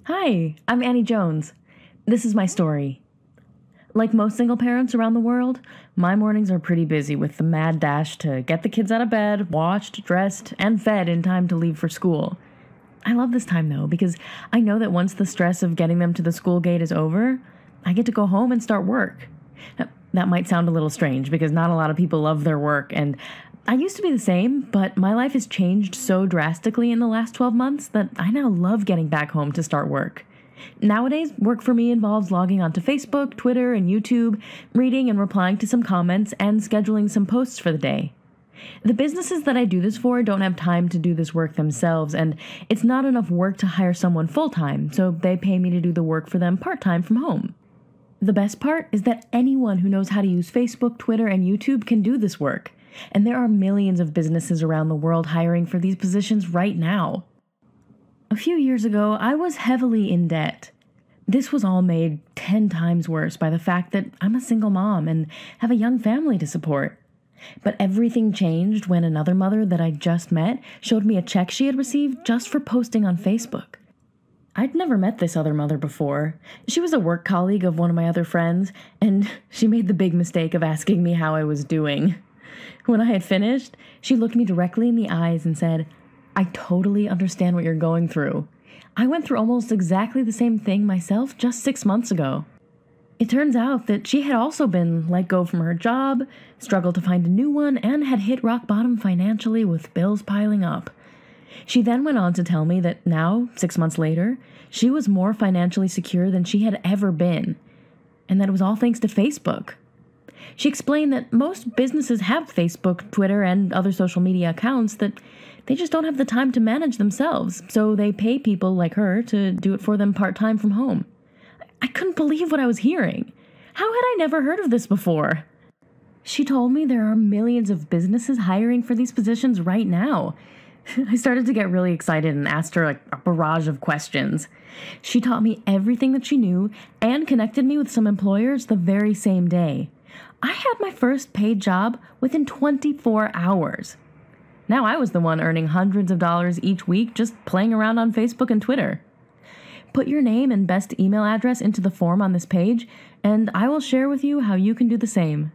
Hi, I'm Annie Jones. This is my story. Like most single parents around the world, my mornings are pretty busy with the mad dash to get the kids out of bed, washed, dressed, and fed in time to leave for school. I love this time though, because I know that once the stress of getting them to the school gate is over, I get to go home and start work. That might sound a little strange because not a lot of people love their work, and I used to be the same, but my life has changed so drastically in the last 12 months that I now love getting back home to start work. Nowadays, work for me involves logging onto Facebook, Twitter, and YouTube, reading and replying to some comments, and scheduling some posts for the day. The businesses that I do this for don't have time to do this work themselves, and it's not enough work to hire someone full-time, so they pay me to do the work for them part-time from home. The best part is that anyone who knows how to use Facebook, Twitter, and YouTube can do this work, and there are millions of businesses around the world hiring for these positions right now. A few years ago, I was heavily in debt. This was all made 10 times worse by the fact that I'm a single mom and have a young family to support. But everything changed when another mother that I just met showed me a check she had received just for posting on Facebook. I'd never met this other mother before. She was a work colleague of one of my other friends, and she made the big mistake of asking me how I was doing. When I had finished, she looked me directly in the eyes and said, "I totally understand what you're going through. I went through almost exactly the same thing myself just 6 months ago." It turns out that she had also been let go from her job, struggled to find a new one, and had hit rock bottom financially with bills piling up. She then went on to tell me that now, 6 months later, she was more financially secure than she had ever been, and that it was all thanks to Facebook. She explained that most businesses have Facebook, Twitter, and other social media accounts that they just don't have the time to manage themselves, so they pay people like her to do it for them part-time from home. I couldn't believe what I was hearing. How had I never heard of this before? She told me there are millions of businesses hiring for these positions right now. I started to get really excited and asked her a barrage of questions. She taught me everything that she knew and connected me with some employers the very same day. I had my first paid job within 24 hours. Now I was the one earning hundreds of dollars each week just playing around on Facebook and Twitter. Put your name and best email address into the form on this page, and I will share with you how you can do the same.